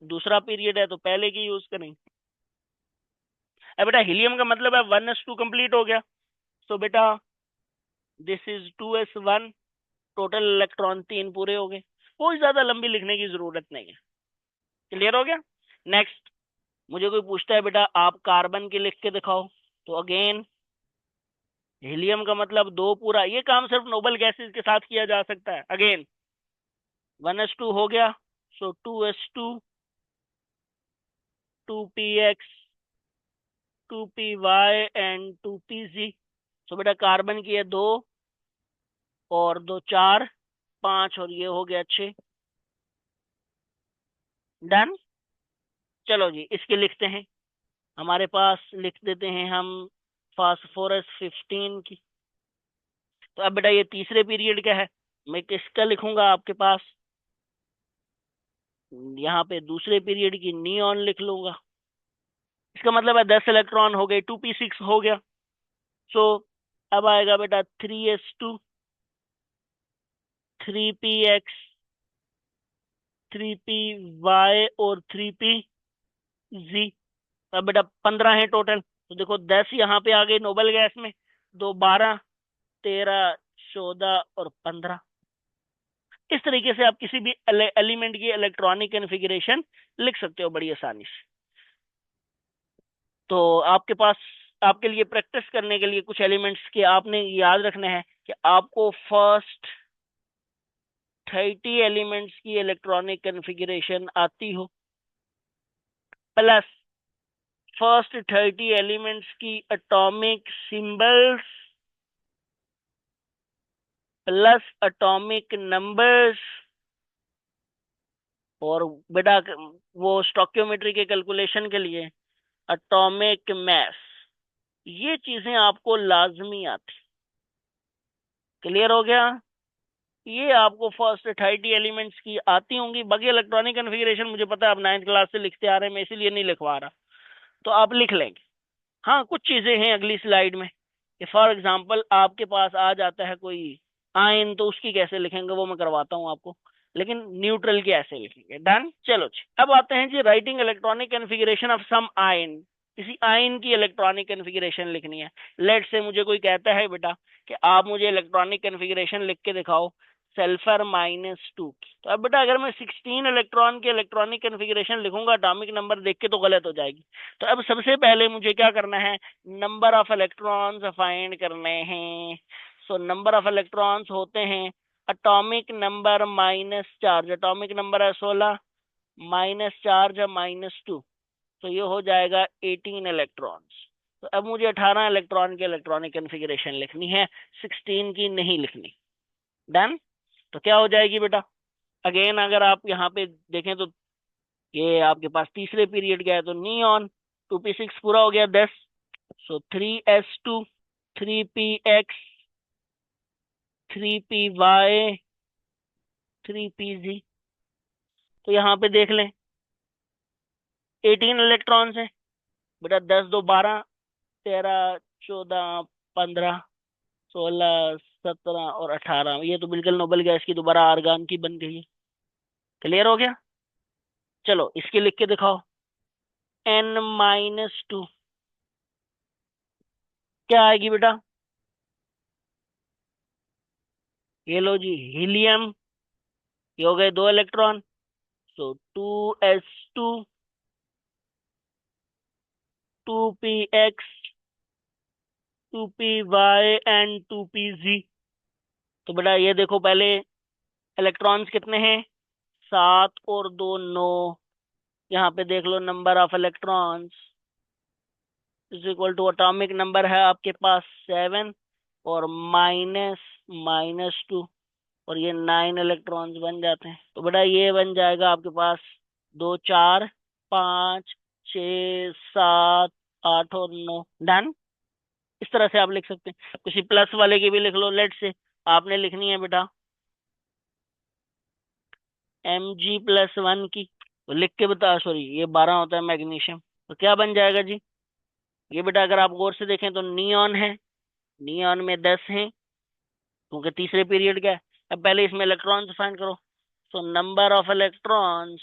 Speaker 1: दूसरा पीरियड है तो पहले की यूज करेंगे। अब बेटा हीलियम का मतलब है 1s2 कंप्लीट हो गया। सो बेटा this is 2s1, total electron 3 पूरे हो गए। कोई ज्यादा लंबी लिखने की जरूरत नहीं है। क्लियर हो गया। नेक्स्ट, मुझे कोई पूछता है बेटा आप कार्बन की लिख के दिखाओ, तो अगेन हीलियम का मतलब 2 पूरा। ये काम सिर्फ नोबल गैसेस के साथ किया जा सकता है। अगेन 1s2 हो गया, सो 2s2, 2px, 2py and 2pz। सो बेटा कार्बन की है 2 और 2 4, 5 और ये हो गया 6। डन। चलो जी इसके लिखते हैं। हमारे पास लिख देते हैं हम फास्फोरस 15 की। तो अब बेटा ये तीसरे पीरियड का है, मैं किसका लिखूंगा आपके पास, यहाँ पे दूसरे पीरियड की नियॉन लिख लूंगा। इसका मतलब है 10 इलेक्ट्रॉन हो गए, 2p6 हो गया। सो अब आएगा बेटा 3s2, 3px, 3py और 3pz। अब बेटा 15 है टोटल। तो देखो 10 यहाँ पे आ गए नोबल गैस में, 2 12, 13, 14 और 15। इस तरीके से आप किसी भी एलिमेंट की इलेक्ट्रॉनिक कॉन्फ़िगरेशन लिख सकते हो बड़ी आसानी से। तो आपके पास, आपके लिए प्रैक्टिस करने के लिए कुछ एलिमेंट्स के आपने याद रखने हैं कि आपको फर्स्ट 30 एलिमेंट्स की इलेक्ट्रॉनिक कॉन्फ़िगरेशन आती हो, प्लस फर्स्ट 30 एलिमेंट्स की atomic symbols, plus atomic numbers, और बेटा वो स्टोक्योमेट्री के कैलकुलेशन के लिए एटॉमिक मास। ये चीजें आपको लाजमी आती। क्लियर हो गया। ये आपको फर्स्ट 30 एलिमेंट्स की आती होंगी। बाकी इलेक्ट्रॉनिक कॉन्फ़िगरेशन मुझे पता है आप 9th क्लास से लिखते आ रहे हैं, मैं इसीलिए नहीं लिखवा रहा, तो आप लिख लेंगे। हाँ कुछ चीजें हैं अगली स्लाइड में, कि फॉर एग्जांपल आपके पास आ जाता है कोई आयन, तो उसकी कैसे लिखेंगे वो मैं करवाता हूँ आपको, लेकिन न्यूट्रल की ऐसे लिखेंगे। डन। चलो जी अब आते हैं जी writing electronic configuration of some ion. किसी आयन की इलेक्ट्रॉनिक कॉन्फ़िगरेशन लिखनी है। लेट से मुझे कोई कहता है बेटा कि आप मुझे इलेक्ट्रॉनिक कॉन्फ़िगरेशन लिख के दिखाओ सल्फर-2 की। तो अब बेटा अगर मैं 16 इलेक्ट्रॉन के इलेक्ट्रॉनिक कॉन्फ़िगरेशन लिखूंगा एटॉमिक नंबर देख के तो गलत हो जाएगी। तो अब सबसे पहले मुझे क्या करना है, नंबर ऑफ इलेक्ट्रॉन्स फाइंड करने हैं। सो नंबर ऑफ इलेक्ट्रॉन्स होते हैं atomic number minus charge. Atomic number है 16, माइनस चार्ज है -2, तो ये हो जाएगा 18 इलेक्ट्रॉन्स। तो अब मुझे 18 इलेक्ट्रॉन की इलेक्ट्रॉनिक कॉन्फ़िगरेशन लिखनी है, 16 की नहीं लिखनी। डन। तो क्या हो जाएगी बेटा, अगेन अगर आप यहाँ पे देखें तो ये आपके पास तीसरे पीरियड का है, तो नियॉन 2p6 पूरा हो गया 10। सो 3s2, 3px, 3py, 3pz। तो यहाँ पे देख लें 18 इलेक्ट्रॉन्स हैं बेटा, 10 2 12, 13 14 15 16 17 और 18। ये तो बिल्कुल नोबल गैस की दोबारा आर्गन की बन गई है। क्लियर हो गया। चलो इसके लिख के दिखाओ n-2 क्या आएगी बेटा, ये लो जी हीलियम, ये हो गए 2 electron. So 2s2, 2px, 2py and 2pz। तो बेटा ये देखो पहले इलेक्ट्रॉन्स कितने हैं, 7 और 2 9। यहाँ पे देख लो number of electrons is equal to atomic number है आपके पास 7 और माइनस -2, और ये 9 इलेक्ट्रॉन्स बन जाते हैं। तो बेटा ये बन जाएगा आपके पास 2 4 5 6 7 8 और 9। डन। इस तरह से आप लिख सकते हैं। किसी प्लस वाले की भी लिख लो। लेट से आपने लिखनी है बेटा Mg+1 की, तो लिख के बता। सॉरी, ये 12 होता है मैग्नीशियम। तो क्या बन जाएगा जी? ये बेटा अगर आप गौर से देखें तो नियॉन है, नियॉन में 10 है क्योंकि तीसरे पीरियड का है। अब पहले इसमें इलेक्ट्रॉन्स फाइंड करो। तो number of electrons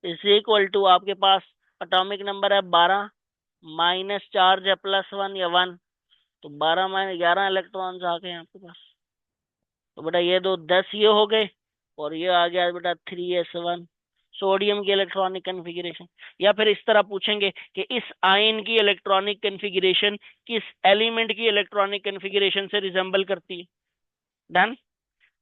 Speaker 1: is equal to आपके पास एटॉमिक नंबर है 12, माइनस चार्ज है +1 या 1, तो 12 - 11 इलेक्ट्रॉन्स आ गए आपके पास। तो बेटा ये दो 10 ये हो गए, और ये आ गया बेटा 3s1, सोडियम की इलेक्ट्रॉनिक कन्फिग्रेशन। या फिर इस तरह पूछेंगे कि इस आयन की इलेक्ट्रॉनिक कन्फिग्रेशन किस एलिमेंट की इलेक्ट्रॉनिक कन्फिग्रेशन से रिजेंबल करती है। डन।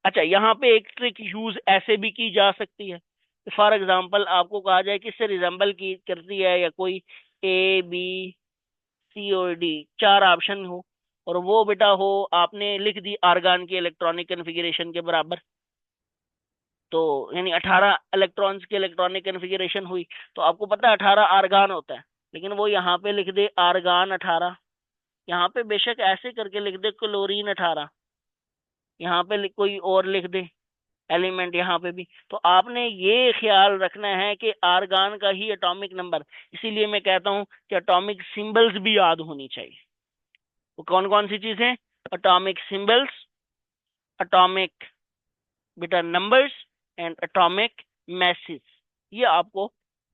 Speaker 1: अच्छा, यहाँ पे एक ट्रिक यूज ऐसे भी की जा सकती है। फॉर एग्जाम्पल आपको कहा जाए किससे रिजेंबल की करती है, या कोई A B C और D 4 ऑप्शन हो, और वो बेटा हो आपने लिख दी आर्गन की इलेक्ट्रॉनिक कन्फिग्रेशन के बराबर, तो यानी 18 इलेक्ट्रॉन्स की इलेक्ट्रॉनिक कन्फिग्रेशन हुई। तो आपको पता है 18 आर्गन होता है, लेकिन वो यहाँ पे लिख दे आर्गन 18, यहाँ पे बेशक ऐसे करके लिख दे क्लोरीन 18, यहाँ पे कोई और लिख दे एलिमेंट यहाँ पे भी। तो आपने ये ख्याल रखना है कि आर्गन का ही एटॉमिक नंबर, इसीलिए मैं कहता हूं कि एटॉमिक सिंबल्स भी याद होनी चाहिए। वो कौन कौन सी चीजें? एटॉमिक सिंबल्स, एटॉमिक बेटा नंबर्स, एंड एटॉमिक मैसेज। ये आपको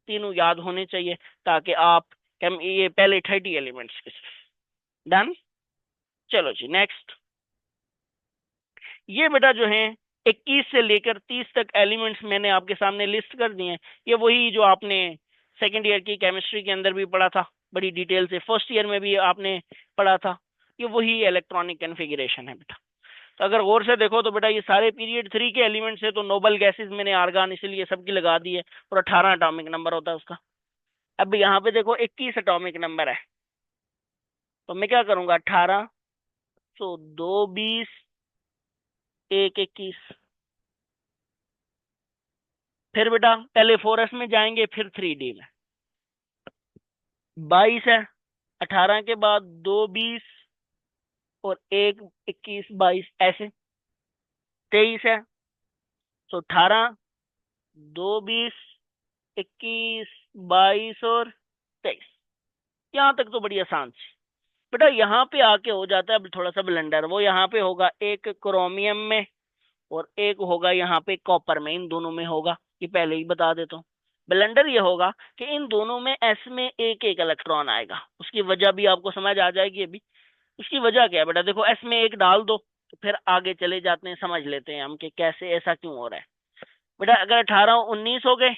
Speaker 1: तीनों याद होने चाहिए, ताकि आप ये पहले 30 एलिमेंट्स के। डन। चलो जी नेक्स्ट। ये बेटा जो है 21 से लेकर 30 तक एलिमेंट्स मैंने आपके सामने लिस्ट कर दिए हैं। ये वही जो आपने सेकेंड ईयर की केमिस्ट्री के अंदर भी पढ़ा था बड़ी डिटेल से, फर्स्ट ईयर में भी आपने पढ़ा था। ये वही इलेक्ट्रॉनिक कन्फिग्रेशन है बेटा। तो अगर गौर से देखो तो बेटा ये सारे पीरियड 3 के एलिमेंट्स है, तो नोबल गैसेस मैंने आर्गन इसलिए सबकी लगा दी है, और 18 एटॉमिक नंबर होता है उसका। अब यहाँ पे देखो 21 एटॉमिक नंबर है, तो मैं क्या करूंगा 18, तो 2 20 1 21। फिर बेटा पहले 4s में जाएंगे, फिर 3d में 22 है, 18 के बाद 2 20 और 1 21 22 ऐसे। 23 है, तो 18 2 20 21 22 और 23। यहाँ तक तो बड़ी आसान सी। बेटा यहाँ पे आके हो जाता है अब थोड़ा सा ब्लेंडर। वो यहाँ पे होगा एक क्रोमियम में, और एक होगा यहाँ पे कॉपर में, इन दोनों में होगा। ये पहले ही बता देता हूँ। ब्लेंडर ये होगा कि इन दोनों में एस में एक एक इलेक्ट्रॉन आएगा। उसकी वजह भी आपको समझ आ जाएगी अभी। उसकी वजह क्या है बेटा? देखो एस में एक डाल दो, तो फिर आगे चले जाते हैं, समझ लेते हैं हम कि कैसे ऐसा क्यों हो रहा है। बेटा अगर 18 19 हो गए,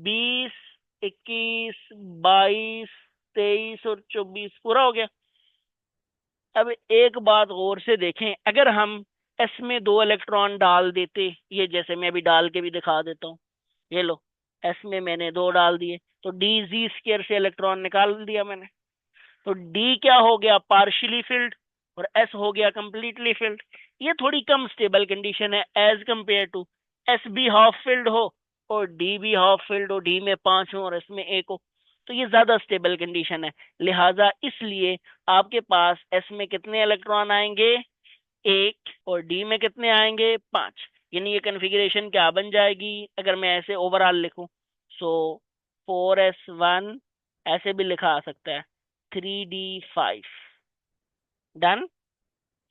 Speaker 1: 20 21 22 23 और 24 पूरा हो गया। अब एक बात गौर से देखें, अगर हम एस में 2 इलेक्ट्रॉन डाल देते, ये जैसे मैं अभी डाल के भी दिखा देता हूँ, ये लो एस में मैंने 2 डाल दिए, तो DZ² से इलेक्ट्रॉन निकाल दिया मैंने। तो डी क्या हो गया? पार्शियली फिल्ड, और एस हो गया कंप्लीटली फिल्ड। ये थोड़ी कम स्टेबल कंडीशन है एज कंपेयर टू एस भी हाफ फिल्ड हो और डी भी हाफ फिल्ड हो, डी में 5 हो और एस में 1 हो। तो ये ज्यादा स्टेबल कंडीशन है। लिहाजा इसलिए आपके पास एस में कितने इलेक्ट्रॉन आएंगे? 1, और डी में कितने आएंगे? 5। यानी ये कन्फिग्रेशन क्या बन जाएगी अगर मैं ऐसे ओवरऑल लिखूं? सो 4s1 ऐसे भी लिखा आ सकता है, 3d5। डन।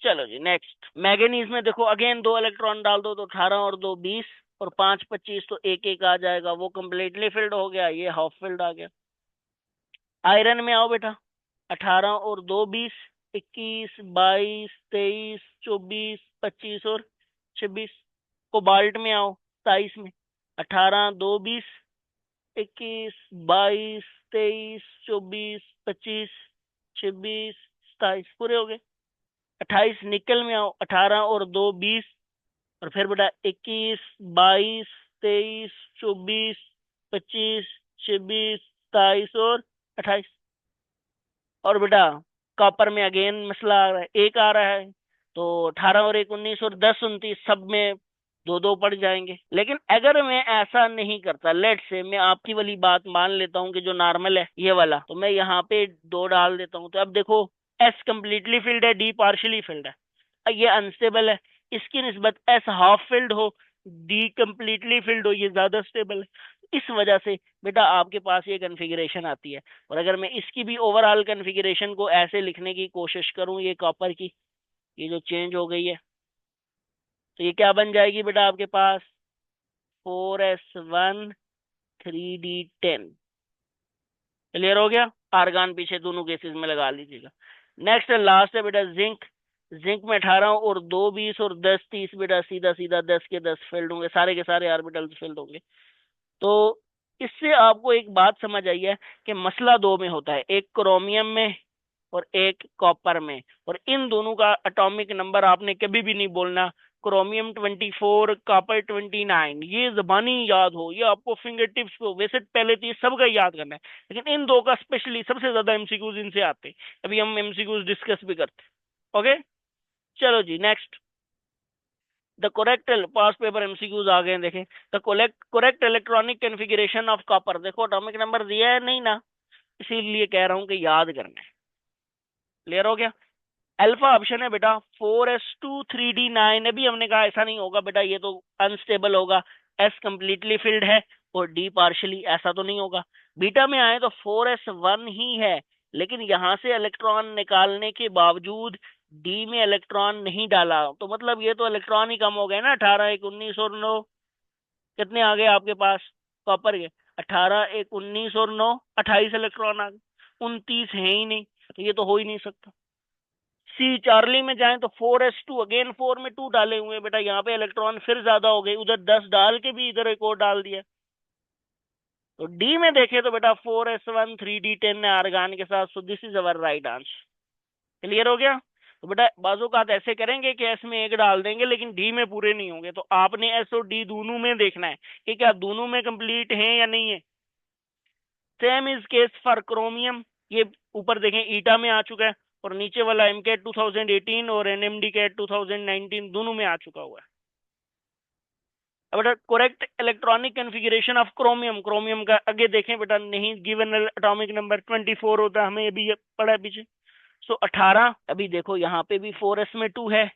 Speaker 1: चलो जी नेक्स्ट। मैग्नीज में देखो अगेन 2 इलेक्ट्रॉन डाल दो, तो 18 और 2 20 और 5 25, तो एक एक आ जाएगा। वो कंप्लीटली फिल्ड हो गया, ये हाफ फिल्ड आ गया। आयरन में आओ बेटा, 18 और 2 20 21 22 23 24 25 और 26। कोबाल्ट में आओ 27 में, 18 2 20 21 22 23 24 25 26 27 पूरे हो गए। 28 निकल में आओ, 18 और 2 20, और फिर बेटा 21 22 23 24 25 26 27 और 28। और बेटा कॉपर में अगेन मसला आ रहा है, एक आ रहा है, तो 18 और 1 19 और 10 29 सब में दो दो पड़ जाएंगे। लेकिन अगर मैं ऐसा नहीं करता, लेट से मैं आपकी वाली बात मान लेता हूं कि जो नॉर्मल है ये वाला, तो मैं यहाँ पे 2 डाल देता हूं, तो अब देखो एस कंप्लीटली फिल्ड है, डी पार्शियली फिल्ड है, ये अनस्टेबल है। इसकी निस्बत एस हाफ फिल्ड हो, डी कंप्लीटली फिल्ड हो, ये ज्यादा स्टेबल है। इस वजह से बेटा आपके पास ये कन्फिग्रेशन आती है। और अगर मैं इसकी भी ओवरऑल कन्फिग्रेशन को ऐसे लिखने की कोशिश करूं, ये कॉपर की ये जो चेंज हो गई है, तो ये क्या बन जाएगी बेटा आपके पास 4s1 3d10। क्लियर हो गया? आर्गान पीछे दोनों केसेस में लगा लीजिएगा। नेक्स्ट लास्ट है बेटा जिंक। जिंक में 18 और 2 20 और 10 30 बेटा सीधा सीधा 10 के 10 फील्ड होंगे, सारे के सारे ऑर्बिटल्स फील्ड होंगे। तो इससे आपको एक बात समझ आई है कि मसला दो में होता है, एक क्रोमियम में और एक कॉपर में। और इन दोनों का एटॉमिक नंबर आपने कभी भी नहीं बोलना क्रोमियम 24 कॉपर 29, ये जबानी याद हो, ये आपको फिंगर टिप्स पे हो। वैसे पहले तो ये सबका याद करना है, लेकिन इन दो का स्पेशली सबसे ज्यादा एमसीक्यूज इनसे आते हैं। अभी हम एमसीक्यूज डिस्कस भी करते हैं। ओके, चलो जी next. The correct past paper MCQs आ गए हैं, देखें। The correct electronic configuration of copper, देखो एटॉमिक नंबर दिया है नहीं ना, इसीलिए कह रहा हूं कि याद करना है। क्लियर हो गया? अल्फा ऑप्शन है बेटा 4s2 3d9। अभी हमने कहा ऐसा नहीं होगा बेटा, ये तो अनस्टेबल होगा, एस कंप्लीटली फिल्ड है और डी पार्शियली, ऐसा तो नहीं होगा। बीटा में आए तो 4s1 ही है, लेकिन यहां से इलेक्ट्रॉन निकालने के बावजूद डी में इलेक्ट्रॉन नहीं डाला, तो मतलब ये तो इलेक्ट्रॉन ही कम हो गए ना। 18 1 19 और 9 कितने आ गए आपके पास कॉपर के? 18 1 19 और 9 28 इलेक्ट्रॉन आ गए, 29 है ही नहीं, तो ये तो हो ही नहीं सकता। सी चार्ली में जाएं तो 4s2, अगेन 4 में 2 डाले हुए बेटा, यहाँ पे इलेक्ट्रॉन फिर ज्यादा हो गए, उधर 10 डाल के भी इधर एक और डाल दिया। तो डी में देखे तो बेटा 4s1 3d10 है आर्गान के साथ, so this is our right answer. Clear हो गया? तो बेटा बाजू का ऐसे करेंगे कि एस में एक डाल देंगे, लेकिन डी में पूरे नहीं होंगे, तो आपने एस और डी दोनों में देखना है कि क्या दोनों में कंप्लीट है या नहीं है। Same is case for chromium, ये ऊपर देखें ईटा में आ चुका है, और नीचे वाला एमकेट 2018 और एनएमडी कैट 2019 दोनों में आ चुका हुआ है। अब बेटा correct electronic configuration of chromium, chromium का आगे देखें बेटा, नहीं गिवन एटॉमिक नंबर 24 होता है, हमें अभी ये पढ़ा है पीछे। सो 18, अभी देखो यहाँ पे भी 4s में 2 है,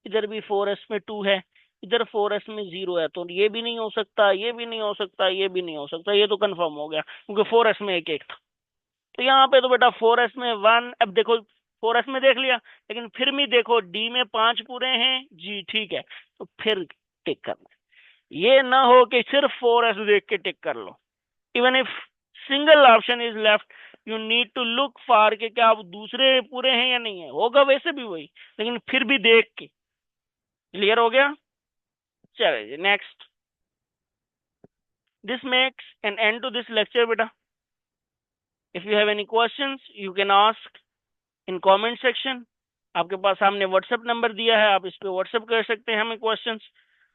Speaker 1: इधर भी 4s में 2 है, इधर 4s में 0 है, तो ये भी नहीं हो सकता, ये भी नहीं हो सकता, ये भी नहीं हो सकता, ये तो कंफर्म हो गया क्योंकि 4s में एक एक था। तो यहाँ पे तो बेटा 4s में 1, अब देखो 4s में देख लिया, लेकिन फिर भी देखो डी में 5 पूरे हैं जी, ठीक है, तो फिर टिक करना। ये ना हो कि सिर्फ 4s देख के टिक कर लो। Even if single option is left, you need to look for के क्या आप दूसरे पूरे हैं या नहीं है, होगा वैसे भी वही, लेकिन फिर भी देख के। क्लियर हो गया? चलिए next. This makes an end to this lecture बेटा। If you have any questions you can ask in comment section. आपके पास सामने व्हाट्सएप नंबर दिया है, आप इस पे व्हाट्सएप कर सकते हैं हमें क्वेश्चंस,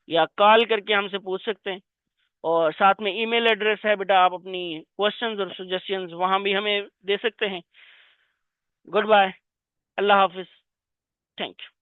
Speaker 1: या कॉल करके हमसे पूछ सकते हैं। और साथ में ईमेल एड्रेस है बेटा, आप अपनी क्वेश्चंस और सजेशंस वहां भी हमें दे सकते हैं। गुड बाय, अल्लाह हाफिज, थैंक यू।